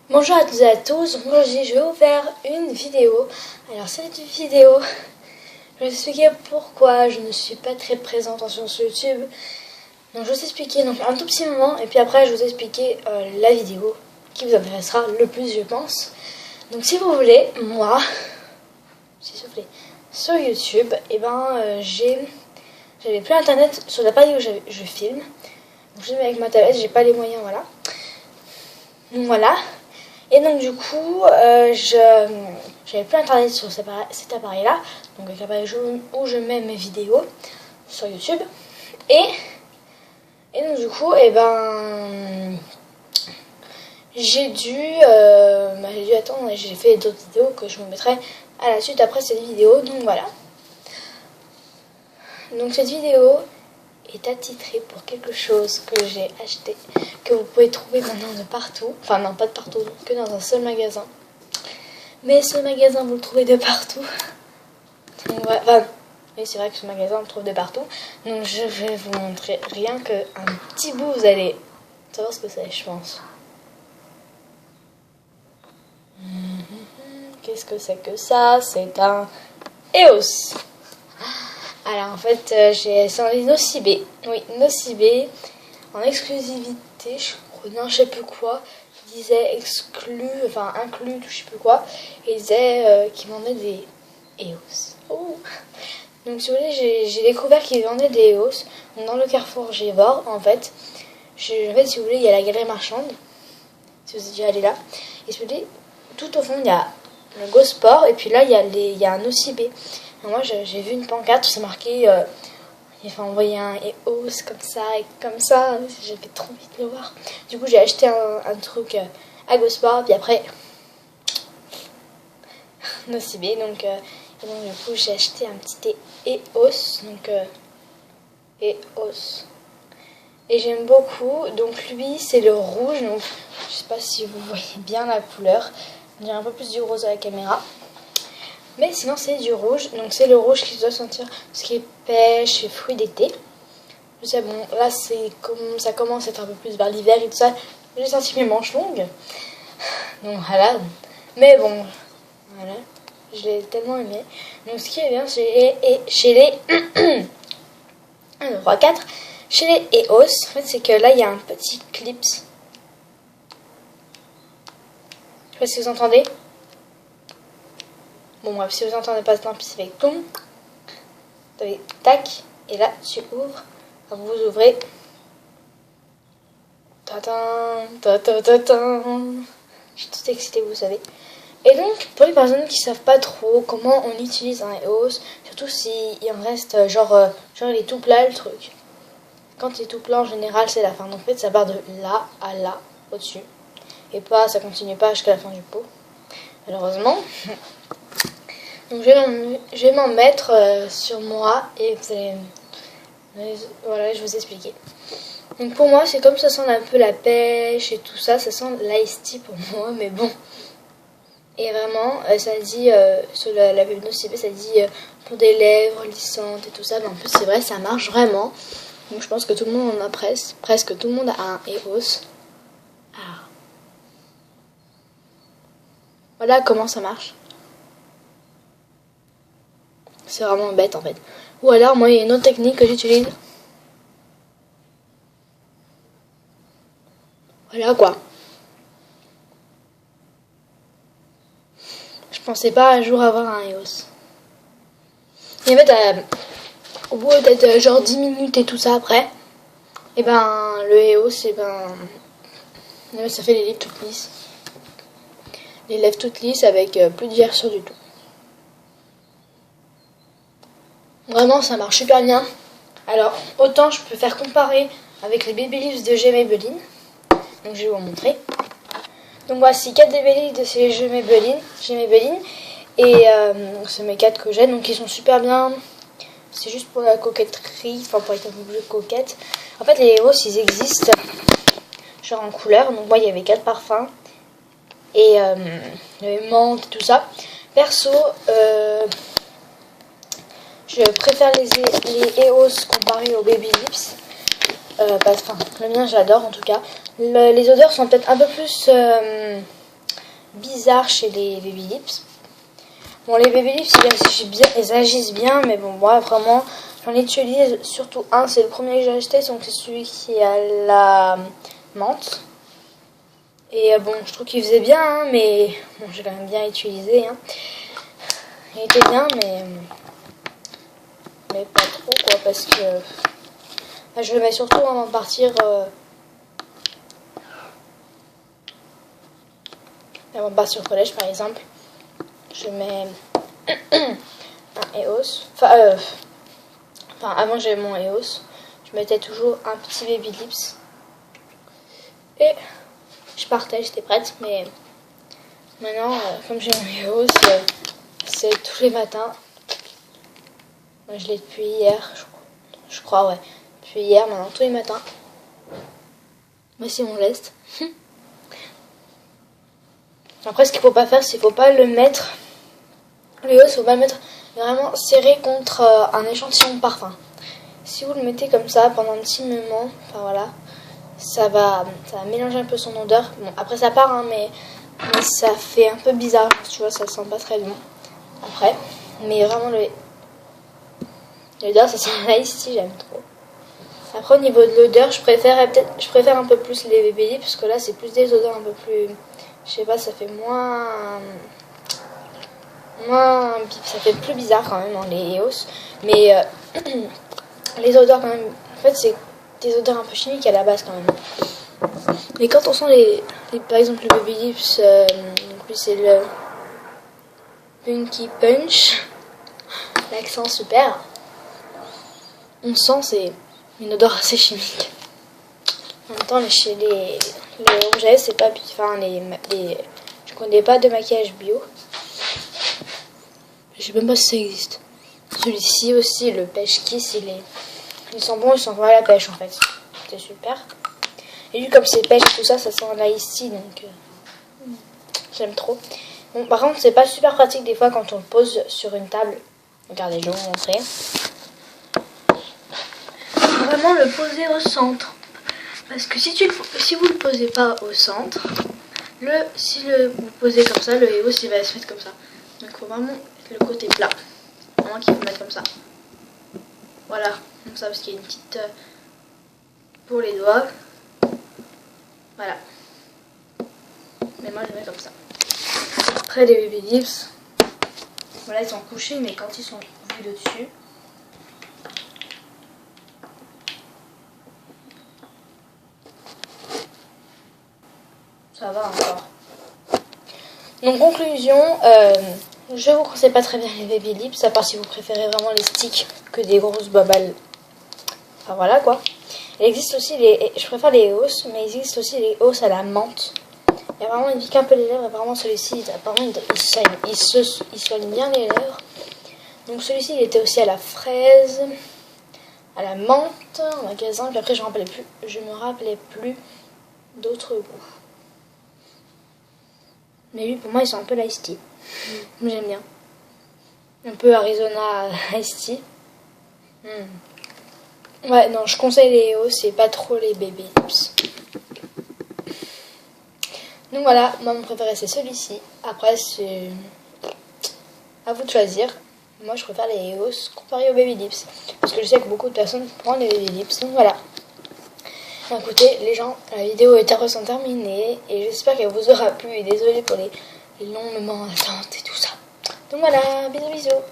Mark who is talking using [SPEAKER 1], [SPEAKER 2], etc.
[SPEAKER 1] Bonjour à toutes et à tous, aujourd'hui je vais vous faire une vidéo. Alors cette vidéo, je vais vous expliquer pourquoi je ne suis pas très présente sur YouTube. Donc je vais vous expliquer un tout petit moment et puis après je vais vous expliquer la vidéo qui vous intéressera le plus je pense. Donc si vous voulez, moi, s'il vous plaît, sur YouTube, j'avais plus internet sur l'appareil où je filme. Donc je filme avec ma tablette, j'ai pas les moyens, voilà. Donc voilà. Et donc du coup, j'avais plus internet sur cet appareil-là, donc avec l'appareil où je mets mes vidéos sur YouTube. Et donc du coup, j'ai dû attendre et j'ai fait d'autres vidéos que je vous mettrai à la suite après cette vidéo. Donc voilà. Donc cette vidéo est attitrée pour quelque chose que j'ai acheté, que vous pouvez trouver maintenant de partout. Enfin non, pas de partout, que dans un seul magasin. Mais ce magasin, vous le trouvez de partout. Donc, voilà. Enfin, oui, c'est vrai que ce magasin, on le trouve de partout. Donc je vais vous montrer rien qu'un petit bout, vous allez savoir ce que c'est, je pense. Qu'est-ce que c'est que ça? C'est un EOS. Alors en fait, c'est un Nocibé. Oui, Nocibé en exclusivité, je crois, non, je sais plus quoi. Il disait inclus, je sais plus quoi. Et il disait qu'il vendait des EOS. Oh. Donc si vous voulez, j'ai découvert qu'il vendait des EOS dans le Carrefour Gévor. En fait, si vous voulez, il y a la galerie marchande. Si vous êtes déjà allé là. Et si vous voulez, tout au fond, il y a le Go Sport. Et puis là, il y a un Nocibé. Moi, j'ai vu une pancarte où c'est marqué il faut envoyer un EOS comme ça et comme ça. J'avais trop envie de le voir. Du coup, j'ai acheté un truc à Go Sport. Puis après, Nocibé. Donc, du coup, j'ai acheté un petit EOS. Donc, EOS. Et j'aime beaucoup. Donc, lui, c'est le rouge. Donc, je sais pas si vous voyez bien la couleur. On dirait un peu plus du rose à la caméra. Mais sinon c'est du rouge, donc c'est le rouge qui doit sentir ce qui est pêche et fruits d'été. Je sais, bon, là ça commence à être un peu plus vers l'hiver et tout ça. J'ai senti mes manches longues. Donc voilà. Mais bon, voilà. Je l'ai tellement aimé. Donc ce qui est bien chez les 1, 2, 3, 4. Chez les EOS, en fait c'est que là il y a un petit clip. Je sais pas si vous entendez. Bon bref, si vous entendez pas, tant pis, c'est avec boum. Vous avez tac, et là tu ouvres, enfin, vous ouvrez. Ta-ta, ta-ta-ta-ta. Je suis toute excitée, vous savez. Et donc, pour les personnes qui savent pas trop comment on utilise un EOS, surtout s'il en reste genre il est tout plat le truc. Quand il est tout plat en général, c'est la fin. Donc en fait, ça part de là à là, au-dessus. Et pas, ça continue pas jusqu'à la fin du pot. Malheureusement. Donc je vais m'en mettre sur moi et vous allez... Voilà, je vais vous expliquer. Donc pour moi, c'est comme ça sent un peu la pêche et tout ça. Ça sent l'ice tea pour moi, mais bon. Et vraiment, ça dit, sur la pub Nocibé, ça dit pour des lèvres lissantes et tout ça. Mais en plus, c'est vrai, ça marche vraiment. Donc je pense que tout le monde en a presque tout le monde a un EOS. Alors, voilà comment ça marche. C'est vraiment bête en fait. Ou alors moi il y a une autre technique que j'utilise. Voilà quoi. Je pensais pas un jour avoir un EOS. Et en fait au bout d'être genre 10 minutes et tout ça après, et le EOS ça fait les lèvres toutes lisses. Les lèvres toutes lisses avec plus de gerçure du tout. Vraiment, ça marche super bien. Alors, autant je peux faire comparer avec les Babyliss de G Maybelline. Donc, je vais vous montrer. Donc, voici 4 Babyliss de ces G Maybelline. Et c'est mes 4 que j'ai. Donc, ils sont super bien. C'est juste pour la coquetterie. Enfin, pour être un peu plus coquette. En fait, les EOS, ils existent. Genre en couleur. Donc, moi, il y avait 4 parfums. Et il y avait menthe et tout ça. Perso, je préfère les EOS comparés aux Babyliss. Le mien j'adore en tout cas. Les odeurs sont peut-être un peu plus bizarre chez les Baby Lips. Bon, les Baby Lips, ils agissent bien, mais bon, moi, vraiment, j'en utilise surtout un. C'est le premier que j'ai acheté, donc c'est celui qui a la menthe. Et bon, je trouve qu'il faisait bien, hein, mais bon, j'ai quand même bien utilisé. Hein. Il était bien, mais pas trop, quoi, parce que là, je le mets surtout avant de partir. Avant de partir au collège, par exemple, je mets un EOS. Enfin, avant j'avais mon EOS, je mettais toujours un petit Baby Lips. Et je partais, j'étais prête, mais maintenant, comme j'ai mon EOS, c'est tous les matins. Moi, je l'ai depuis hier, je crois, ouais. Depuis hier, maintenant, tous les matins. Moi, c'est mon geste. Après, ce qu'il faut pas faire, c'est qu'il faut pas le mettre. Le EOS, faut pas le mettre vraiment serré contre un échantillon de parfum. Si vous le mettez comme ça pendant un petit moment, enfin voilà, ça va mélanger un peu son odeur. Bon, après ça part, hein, mais ça fait un peu bizarre, tu vois, ça sent pas très bon après. Mais vraiment, l'odeur, ça sent nice, j'aime trop. Après, au niveau de l'odeur, je préfère un peu plus les Baby Lips, parce que là, c'est plus des odeurs un peu plus, je sais pas, ça fait moins, ça fait plus bizarre quand même, hein, les EOS. Mais les odeurs quand même, en fait, c'est des odeurs un peu chimiques à la base quand même. Mais quand on sent par exemple le Baby Lips, en plus c'est le Punky Punch, l'accent super, on sent c'est une odeur assez chimique. En même temps, chez les rouges, c'est pas, enfin je connais pas de maquillage bio. Je sais même pas si ça existe. Celui-ci aussi, le Pêche Kiss, ils sont bons, ils sont vraiment à la pêche en fait. C'est super. Et vu comme c'est pêche tout ça, ça sent l'ice donc j'aime trop. Bon, par contre, c'est pas super pratique des fois quand on le pose sur une table. Regardez, je vais vous montrer. Vraiment le poser au centre. Parce que si vous le posez pas au centre, si vous posez comme ça, le EOS il va se mettre comme ça. Donc il faut vraiment le côté plat. Vraiment qu'il faut mettre comme ça. Voilà, comme ça parce qu'il y a une petite pour les doigts. Voilà. Mais moi je le mets comme ça. Après les Baby Lips, voilà, ils sont couchés, mais quand ils sont vus de dessus, ça va encore. Donc conclusion, je vous conseille pas très bien les Baby Lips, à part si vous préférez vraiment les sticks que des grosses babales. Enfin voilà quoi. Il existe aussi je préfère les EOS, mais il existe aussi les EOS à la menthe. Il pique un peu les lèvres, et vraiment celui-ci, apparemment il soigne bien les lèvres. Donc celui-ci il était aussi à la fraise, à la menthe en magasin, puis après je me rappelais plus d'autres goûts. Mais lui pour moi ils sont un peu l'Ice Tea. J'aime bien. Un peu Arizona Ice Tea. Ouais, non, je conseille les EOS, c'est pas trop les Baby Lips. Donc voilà, moi mon préféré c'est celui-ci. Après c'est à vous de choisir. Moi je préfère les EOS comparé aux Baby Lips. Parce que je sais que beaucoup de personnes prennent les Baby Lips. Donc voilà. Bon, écoutez les gens, la vidéo est heureusement terminée. Et j'espère qu'elle vous aura plu. Et désolée pour les longs moments d'attente et tout ça. Donc voilà, bisous bisous.